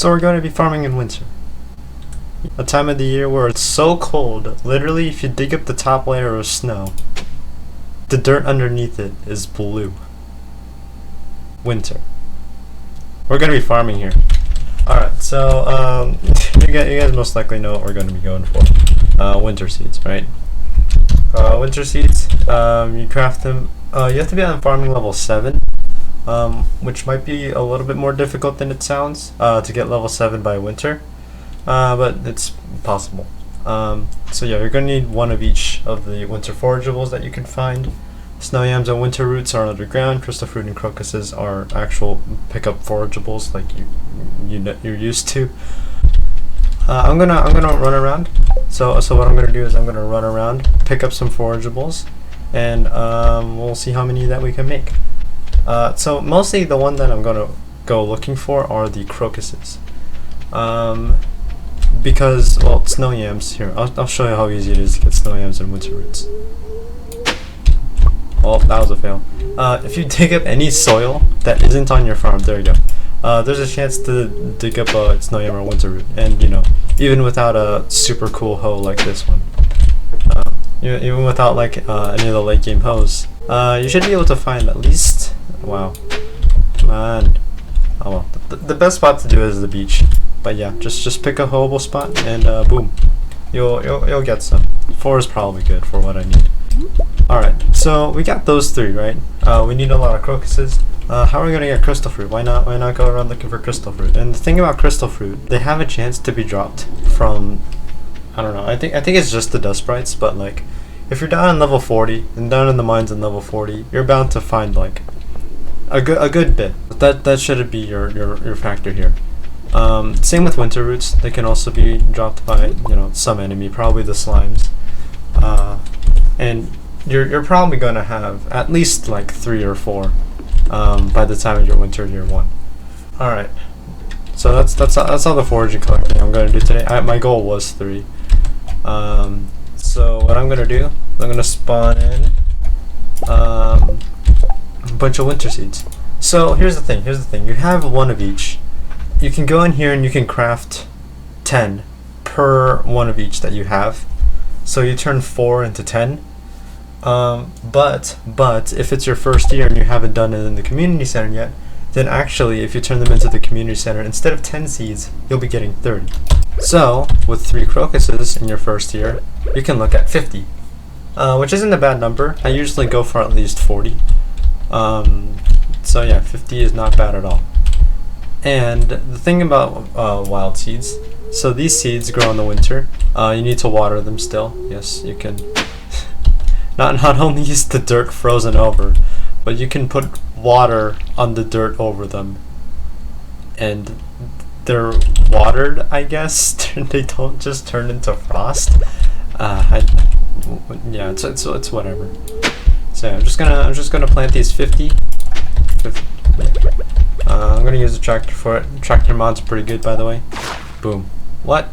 So we're going to be farming in winter. A time of the year where it's so cold, literally if you dig up the top layer of snow, the dirt underneath it is blue. Winter. We're going to be farming here. Alright, so you guys most likely know what we're going to be going for. Winter seeds, right? Winter seeds, you craft them, you have to be on farming level 7, which might be a little bit more difficult than it sounds, to get level 7 by winter, but it's possible. So yeah, you're going to need one of each of the winter forageables that you can find. Snow yams and winter roots are underground. Crystal fruit and crocuses are actual pickup forageables like you're used to. I'm gonna run around. So what I'm gonna do is I'm gonna run around, pick up some forageables, and we'll see how many that we can make. So mostly the one that I'm gonna go looking for are the crocuses, because well, snow yams here. I'll show you how easy it is to get snow yams and winter roots. Oh, that was a fail. If you dig up any soil that isn't on your farm, there you go. There's a chance to dig up a snow yam or winter root, and you know, even without a super cool hoe like this one, even without like any of the late game hoes, you should be able to find at least. Wow, come on. Oh well, the best spot to do is the beach. But yeah, just pick a hoeable spot and boom, you'll get some. 4 is probably good for what I need. Alright, so we got those 3, right? We need a lot of crocuses. How are we gonna get crystal fruit? Why not go around looking for crystal fruit? And the thing about crystal fruit, they have a chance to be dropped from, I don't know, I think it's just the dust sprites, but like if you're down in level 40 and down in the mines in level 40, you're bound to find like a good bit. But that shouldn't be your factor here. Same with winter roots, they can also be dropped by, you know, some enemy, probably the slimes. And you're probably gonna have at least like 3 or 4 by the time of your winter year 1. All right, so that's all the foraging collecting I'm gonna do today. My goal was 3. So what I'm gonna do, I'm gonna spawn in a bunch of winter seeds. So here's the thing. You have one of each. You can go in here and you can craft 10 per one of each that you have. So you turn 4 into 10. But if it's your first year and you haven't done it in the community center yet, then actually if you turn them into the community center, instead of 10 seeds, you'll be getting 30. So with 3 crocuses in your first year, you can look at 50, which isn't a bad number. I usually go for at least 40. So yeah, 50 is not bad at all. And the thing about wild seeds, so these seeds grow in the winter. You need to water them still. Yes, you can. Not only is the dirt frozen over, but you can put water on the dirt over them, and they're watered, I guess. They don't just turn into frost. Yeah, it's whatever. So I'm just gonna plant these 50. I'm gonna use a tractor for it. Tractor mod's pretty good, by the way. Boom. What?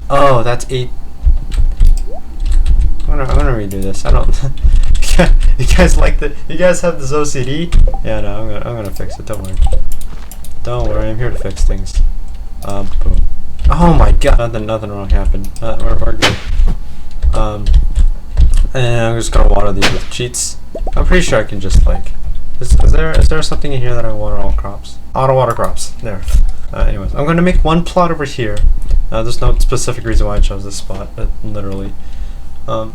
Oh, that's 8. I'm gonna redo this. I don't. You guys like the? You guys have this OCD? Yeah, no, I'm gonna fix it. Don't worry. Don't worry. I'm here to fix things. Boom. Oh my God! Nothing wrong happened. We're good. And I'm just gonna water these with cheats. I'm pretty sure I can just like. Is there something in here that I water all crops? Auto water crops. There. Anyways, I'm gonna make 1 plot over here. There's no specific reason why I chose this spot, but literally. 1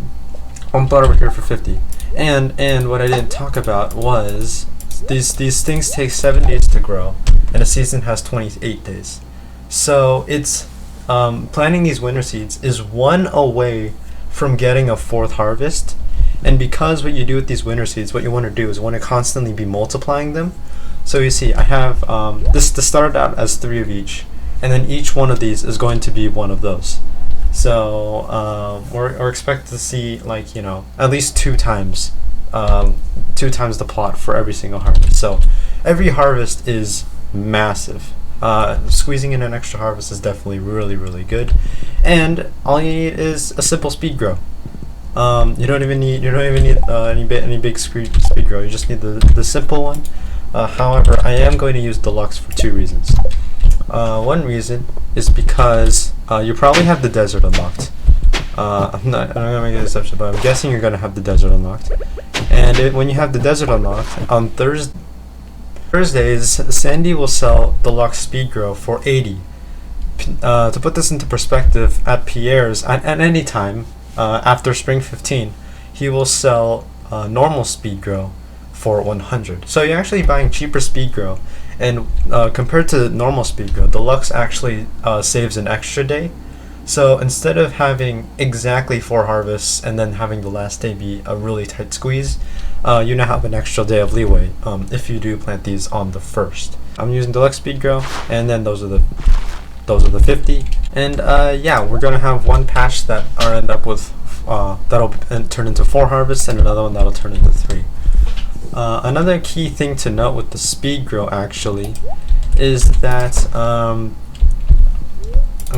plot over here for 50. And what I didn't talk about was these things take 7 days to grow, and a season has 28 days. So it's planting these winter seeds is 1 away from getting a 4th harvest. And because what you do with these winter seeds, what you want to do is want to constantly be multiplying them. So you see, I have this started out as 3 of each, and then each one of these is going to be 1 of those. So we're expected to see, like, you know, at least 2 times the plot for every single harvest. So every harvest is massive. Squeezing in an extra harvest is definitely really good, and all you need is a simple speed grow. You don't even need any big speed grow. You just need the simple one. However, I am going to use deluxe for 2 reasons. One reason is because you probably have the desert unlocked. I'm not gonna make an assumption, but I'm guessing you're gonna have the desert unlocked. And when you have the desert unlocked, on Thursdays, Sandy will sell deluxe speed grow for 80. To put this into perspective, at Pierre's, at any time after spring 15, he will sell normal speed grow for 100. So you're actually buying cheaper speed grow, and compared to normal speed grow, deluxe actually saves an extra day. So instead of having exactly 4 harvests and then having the last day be a really tight squeeze, you now have an extra day of leeway if you do plant these on the 1st. I'm using deluxe speed grow, and then those are the 50. And yeah, we're gonna have one patch that I'll end up with that'll turn into 4 harvests, and another one that'll turn into 3. Another key thing to note with the speed grow actually is that I'm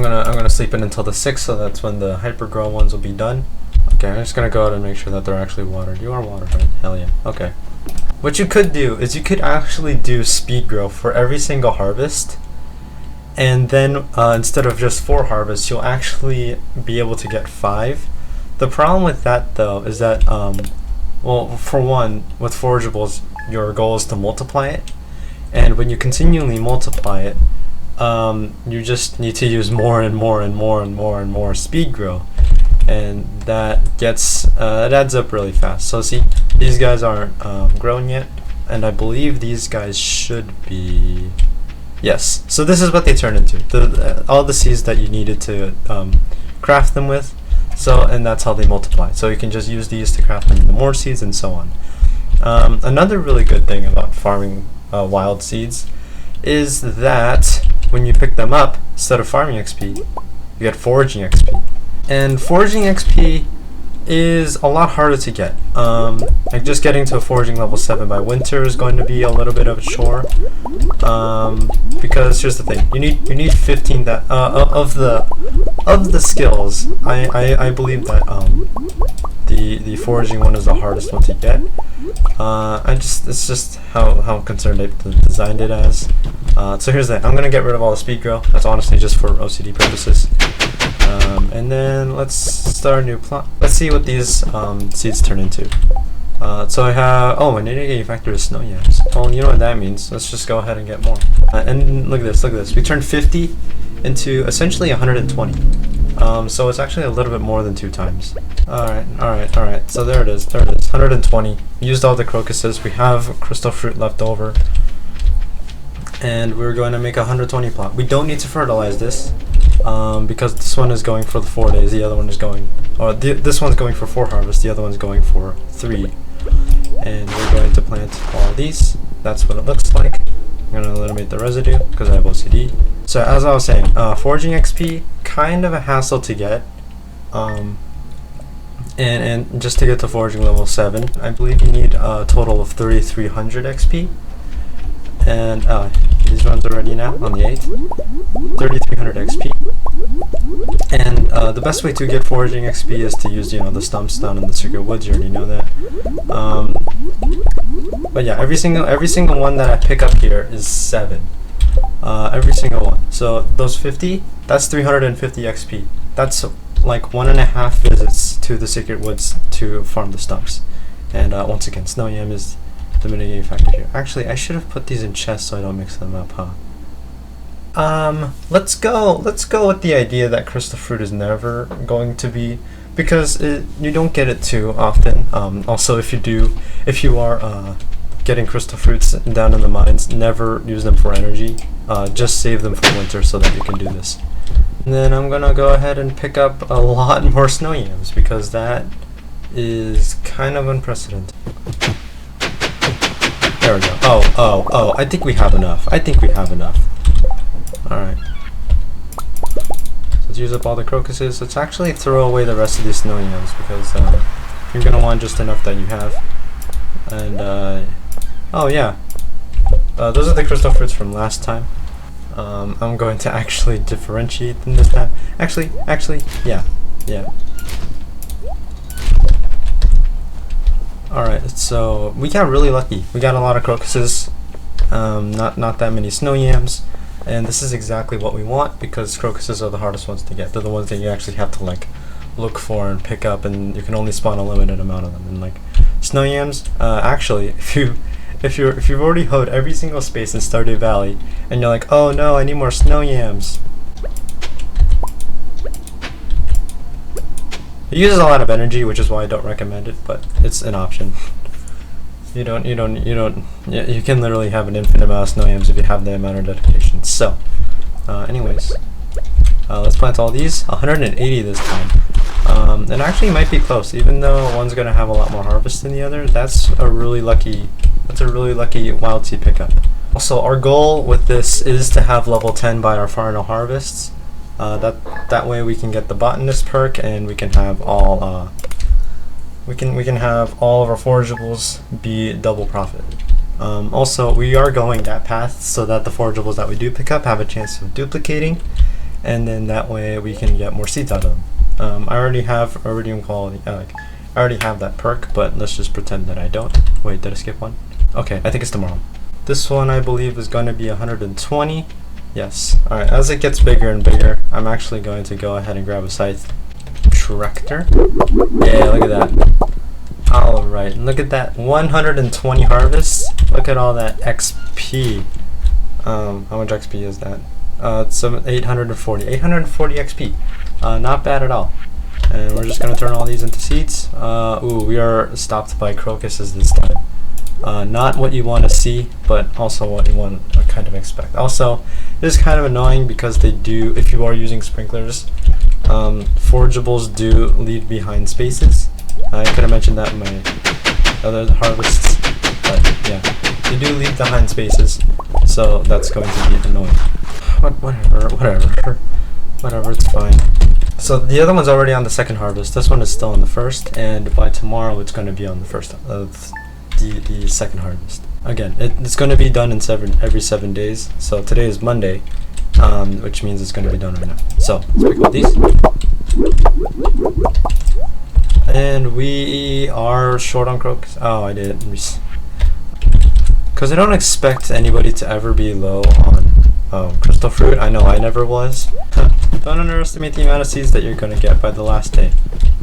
gonna sleep in until the 6th, so that's when the hyper grow ones will be done. Okay, I'm just gonna go out and make sure that they're actually watered. You are watered, right? Hell yeah. Okay. What you could do is you could actually do speed grow for every single harvest, and then instead of just 4 harvests, you'll actually be able to get 5. The problem with that though is that well, for one, with forageables, your goal is to multiply it, and when you continually multiply it, you just need to use more and more and more and more and more speed grow, and that gets it adds up really fast. So see, these guys aren't grown yet, and I believe these guys should be. Yes, so this is what they turn into, all the seeds that you needed to craft them with. So, and that's how they multiply. So you can just use these to craft them into more seeds and so on. Another really good thing about farming wild seeds is that when you pick them up, instead of farming XP, you get foraging XP. And foraging XP is a lot harder to get. Like just getting to a foraging level 7 by winter is going to be a little bit of a chore. Because here's the thing, you need 15 that of the skills. I believe that the foraging one is the hardest one to get. It's just how concerned they've designed it as. So here's the thing, I'm gonna get rid of all the speed grow. That's honestly just for OCD purposes. And then let's start a new plot. Let's see what these seeds turn into. So I have, oh, an indicating factor is snow yams. Well, you know what that means. Let's just go ahead and get more. And look at this. We turned 50 into essentially 120. So it's actually a little bit more than 2 times. Alright. So there it is. 120. Used all the crocuses. We have crystal fruit left over. And we're going to make a 120 plot. We don't need to fertilize this. Because this one is going for the 4 days, the other one is going, this one's going for 4 harvests, the other one's going for 3. And we're going to plant all these. That's what it looks like. I'm going to eliminate the residue because I have OCD. So as I was saying, foraging XP, kind of a hassle to get. And just to get to foraging level 7, I believe you need a total of 3,300 XP. And these runs are ready now on the 8th. 3,300 XP. And the best way to get foraging XP is to use, the stumps down in the secret woods. You already know that. But yeah, every single one that I pick up here is 7. Every single one. So those 50, that's 350 XP. That's like 1.5 visits to the secret woods to farm the stumps. And once again, snow yam is the mitigating factor here. Actually, I should have put these in chests so I don't mix them up, huh? Let's go with the idea that crystal fruit is never going to be, because you don't get it too often. Also, if you are getting crystal fruits down in the mines, never use them for energy. Just save them for winter so that you can do this. And then I'm gonna go ahead and pick up a lot more snow yams because that is kind of unprecedented. There we go. Oh, I think we have enough. Alright. So let's use up all the crocuses. Let's actually throw away the rest of these snow yams because you're going to want just enough that you have. And, oh yeah. Those are the crystal fruits from last time. I'm going to actually differentiate them this time. Actually, yeah. Alright, so we got really lucky. We got a lot of crocuses, not that many snow yams. And this is exactly what we want, because crocuses are the hardest ones to get. They're the ones that you actually have to like look for and pick up, and you can only spawn a limited amount of them. And like snow yams, actually, if you've already hoed every single space in Stardew Valley, and you're like, oh no, I need more snow yams. It uses a lot of energy, which is why I don't recommend it, but it's an option. You can literally have an infinite amount of snow yams if you have the amount of dedication. So, anyways, let's plant all these. 180 this time. And actually might be close, even though one's gonna have a lot more harvest than the other. That's a really lucky wild seed pickup. Also, our goal with this is to have level 10 by our final harvests. That way we can get the botanist perk, and we can have all we can have all of our forageables be double profit. Also, we are going that path so that the forageables that we do pick up have a chance of duplicating, and then that way we can get more seeds out of them. I already have iridium quality. I already have that perk, but let's just pretend that I don't. Wait, did I skip one? Okay, I think it's tomorrow. This one I believe is going to be 120. Yes. Alright, as it gets bigger and bigger, I'm actually going to go ahead and grab a scythe tractor. Yeah, look at that. Alright, look at that. 120 harvests. Look at all that XP. How much XP is that? It's 840. 840 XP. Not bad at all. And we're just going to turn all these into seeds. Ooh, we are stopped by crocuses this time. Not what you want to see, but also what you want to kind of expect. Also, it is kind of annoying because they do, if you are using sprinklers, forageables do leave behind spaces. I could have mentioned that in my other harvests, but yeah, they do leave behind spaces, so that's going to be annoying. Whatever, it's fine. So the other one's already on the second harvest. This one is still on the first, and by tomorrow it's going to be on the first of the second harvest. Again, it's going to be done in every 7 days. So today is Monday, which means it's going to be done right now. So let's pick up these, and we are short on crocus. Oh, I did it because I don't expect anybody to ever be low on crystal fruit. I know I never was. Don't underestimate the amount of seeds that you're going to get by the last day,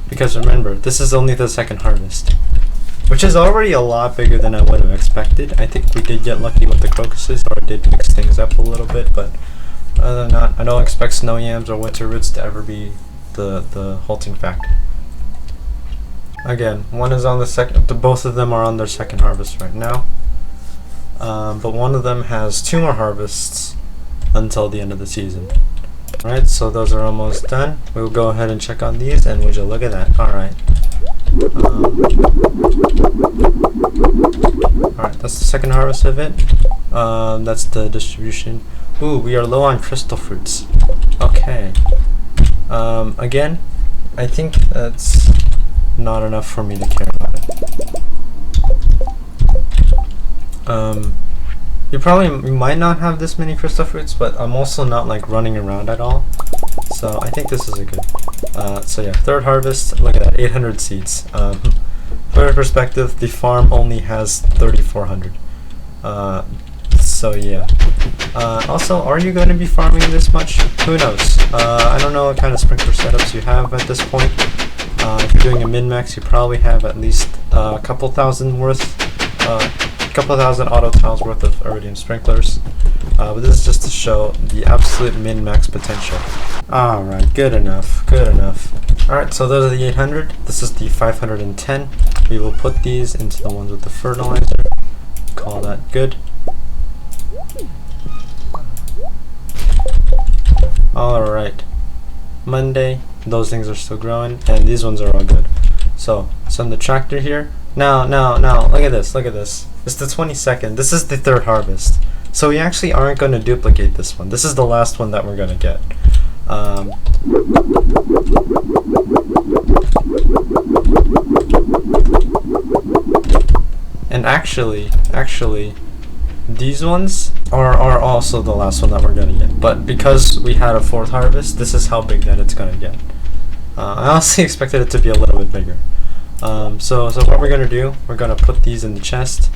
because remember, this is only the second harvest, which is already a lot bigger than I would have expected. I think we did get lucky with the crocuses, or I did mix things up a little bit, but other than that, I don't expect snow yams or winter roots to ever be the halting factor. Again, one is on the second, both of them are on their second harvest right now, but one of them has 2 more harvests until the end of the season. Alright, so those are almost done. We'll go ahead and check on these, and would you look at that? Alright. Alright, that's the second harvest of it. That's the distribution. Ooh, we are low on crystal fruits. Okay. Again, I think that's not enough for me to care about it. You might not have this many crystal fruits, but I'm also not like running around at all. So I think this is a good. So yeah, third harvest. Look at that, 800 seeds. For perspective, the farm only has 3,400. So yeah. Also, are you going to be farming this much? Who knows? I don't know what kind of sprinkler setups you have at this point. If you're doing a min-max, you probably have at least a couple thousand auto tiles worth of iridium sprinklers. But this is just to show the absolute min-max potential. Alright, good enough. Alright, so those are the 800. This is the 510. We will put these into the ones with the fertilizer. Call that good. Alright. Monday, those things are still growing, and these ones are all good. So, send the tractor here. Now, look at this. It's the 22nd. This is the third harvest. So we actually aren't going to duplicate this one. This is the last one that we're going to get. And actually, these ones are also the last one that we're going to get. But because we had a fourth harvest, this is how big that it's going to get. I honestly expected it to be a little bit bigger. So what we're going to do, we're going to put these in the chest,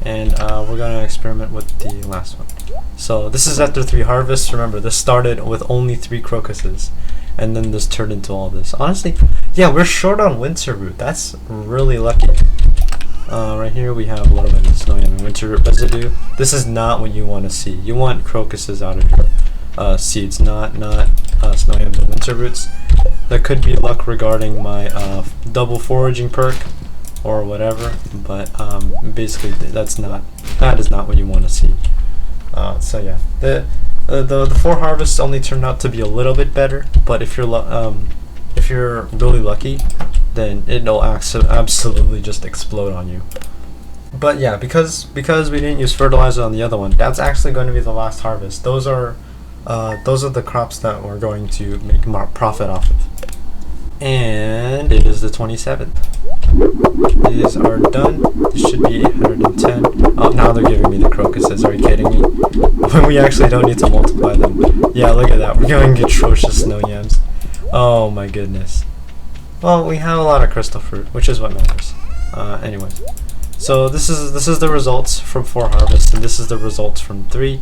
and we're gonna experiment with the last one. So this is after 3 harvests. Remember, this started with only 3 crocuses, and then this turned into all this. Honestly, yeah, we're short on winter root. That's really lucky. Right here we have a little bit of snow yam and winter root residue. This is not what you want to see. You want crocuses out of your seeds, not snow yams and winter roots. That could be luck regarding my double foraging perk or whatever, but basically that is not what you want to see. So yeah, the 4 harvests only turned out to be a little bit better, but if you're really lucky, then it'll absolutely just explode on you. But yeah, because we didn't use fertilizer on the other one, that's actually going to be the last harvest. Those are the crops that we're going to make more profit off of. And it is the 27th. These are done. This should be 810. Oh, now they're giving me the crocuses. Are you kidding me? When we actually don't need to multiply them. Yeah, look at that. We're getting atrocious snow yams. Oh my goodness. Well, we have a lot of crystal fruit, which is what matters. Anyways, so this is the results from 4 harvests, and this is the results from 3.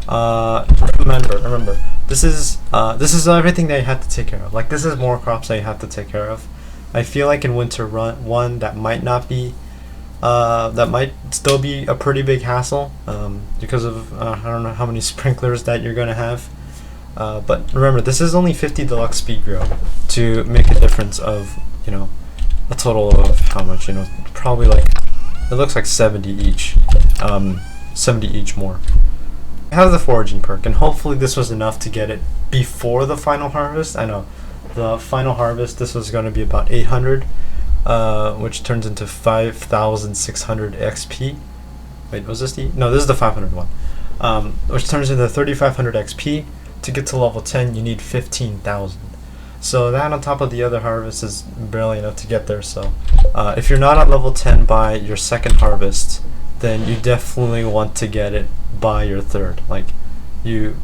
Remember, this is everything that you have to take care of. Like, this is more crops that you have to take care of. I feel like in winter 1 that might not be, that might still be a pretty big hassle, because of I don't know how many sprinklers that you're gonna have. But remember, this is only 50 deluxe speed grow to make a difference of, a total of how much, probably like, it looks like 70 each, 70 each more. I have the foraging perk, and hopefully this was enough to get it before the final harvest. I know the final harvest, this was going to be about 800, which turns into 5,600 XP. Wait, was this the? No, this is the 500 one, which turns into 3,500 XP. To get to level 10, you need 15,000. So that on top of the other harvest is barely enough to get there. So if you're not at level 10 by your second harvest, then you definitely want to get it by your third. Like, you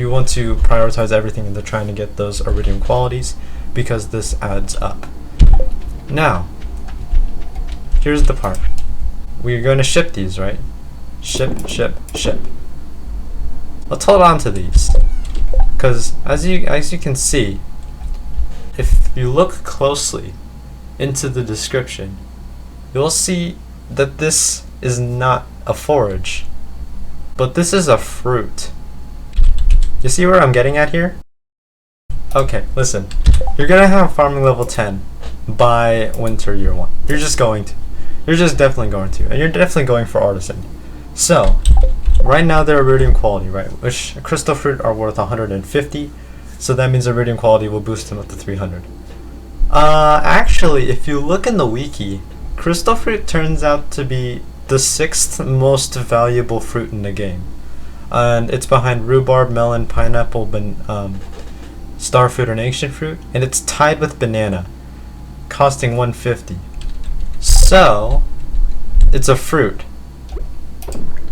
want to prioritize everything into trying to get those iridium qualities, because this adds up. Now, here's the part. We're going to ship these, right? Ship. Let's hold on to these, because as you can see, if you look closely into the description, you'll see that this is not a forage, but this is a fruit. You see where I'm getting at here? Okay, listen. You're gonna have farming level 10 by winter year 1. You're just definitely going to. And you're definitely going for artisan. So, right now they're iridium quality, right? Which crystal fruit are worth 150. So that means iridium quality will boost them up to 300. Actually, if you look in the wiki, crystal fruit turns out to be the 6th most valuable fruit in the game. And it's behind rhubarb, melon, pineapple, star fruit, and ancient fruit. And it's tied with banana, costing 150. So, it's a fruit.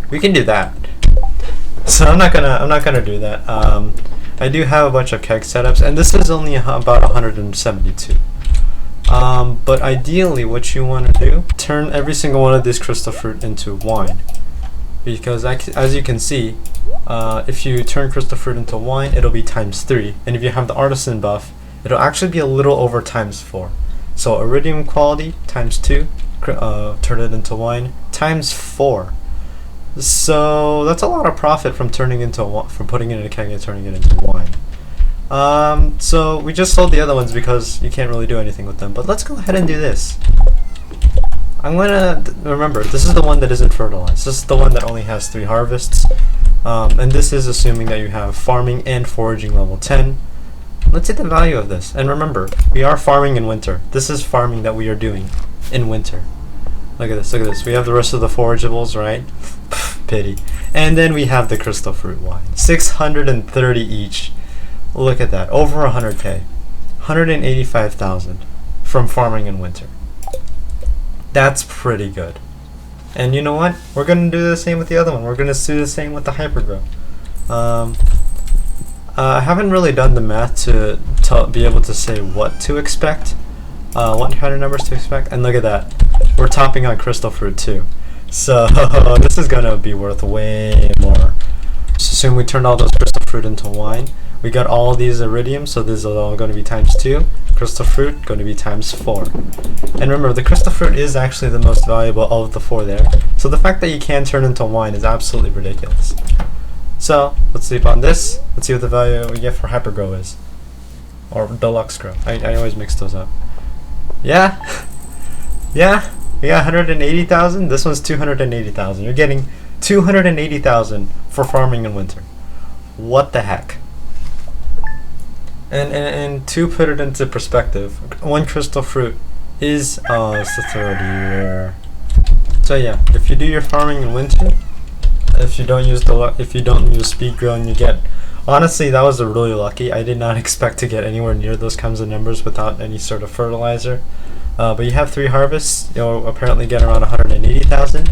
We can do that. So I'm not gonna do that. I do have a bunch of keg setups, and this is only about 172. But ideally, what you want to do, turn every single one of these crystal fruit into wine, because as you can see, if you turn crystal fruit into wine, it'll be ×3, and if you have the artisan buff, it'll actually be a little over ×4. So iridium quality ×2, turn it into wine ×4. So that's a lot of profit from putting it in a keg and turning it into wine. So we just sold the other ones because you can't really do anything with them. But let's go ahead and do this. I'm gonna remember, this is the one that isn't fertilized. This is the one that only has 3 harvests, and this is assuming that you have farming and foraging level 10. Let's see the value of this. And remember, we are farming in winter. This is farming that we are doing in winter. Look at this, look at this. We have the rest of the forageables, right? Pity. And then we have the crystal fruit wine. 630 each. Look at that. Over 100k. 185,000 from farming in winter. That's pretty good. And you know what? We're going to do the same with the other one. We're going to do the same with the hypergrow. I haven't really done the math to be able to say what to expect. What kind of numbers to expect. And look at that. We're topping on crystal fruit too. So this is gonna be worth way more. So soon we turned all those crystal fruit into wine. We got all these iridium, so this is all going to be times 2. Crystal fruit going to be times 4. And remember, the crystal fruit is actually the most valuable of the 4 there. So the fact that you can turn into wine is absolutely ridiculous. So let's sleep on this. Let's see what the value we get for hypergrow is, or deluxe grow. I always mix those up. Yeah, yeah. We got 180,000. This one's 280,000. You're getting 280,000 for farming in winter. What the heck? And to put it into perspective, 1 crystal fruit is it's the 30 year. So yeah, if you do your farming in winter, if you don't use speed grow, and you get, honestly, that was really lucky. I did not expect to get anywhere near those kinds of numbers without any sort of fertilizer. But you have 3 harvests, you'll apparently get around 180,000.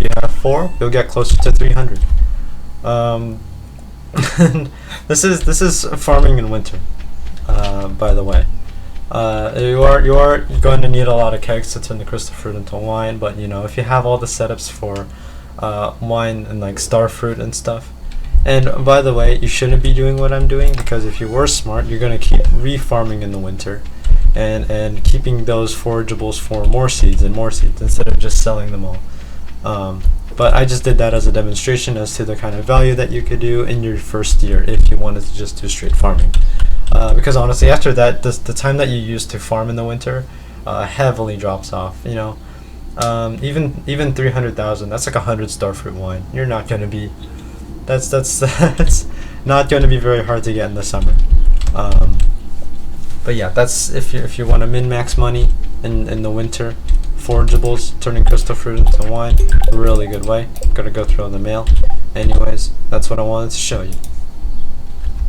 You have 4, you'll get closer to 300. This is farming in winter. By the way, you are going to need a lot of kegs to turn the crystal fruit into wine. But you know, if you have all the setups for wine and like star fruit and stuff. And by the way, you shouldn't be doing what I'm doing, because if you were smart, you're going to keep re-farming in the winter and keeping those forageables for more seeds and more seeds instead of just selling them all. But I just did that as a demonstration as to the kind of value that you could do in your first year if you wanted to just do straight farming. Because honestly, after that, the time that you use to farm in the winter heavily drops off. You know, even 300,000. That's like 100 starfruit wine. You're not going to be. That's not going to be very hard to get in the summer. But yeah, that's if you want to min-max money in the winter. Forageables, turning crystal fruit into wine, really good way. Gotta go through in the mail. Anyways, that's what I wanted to show you.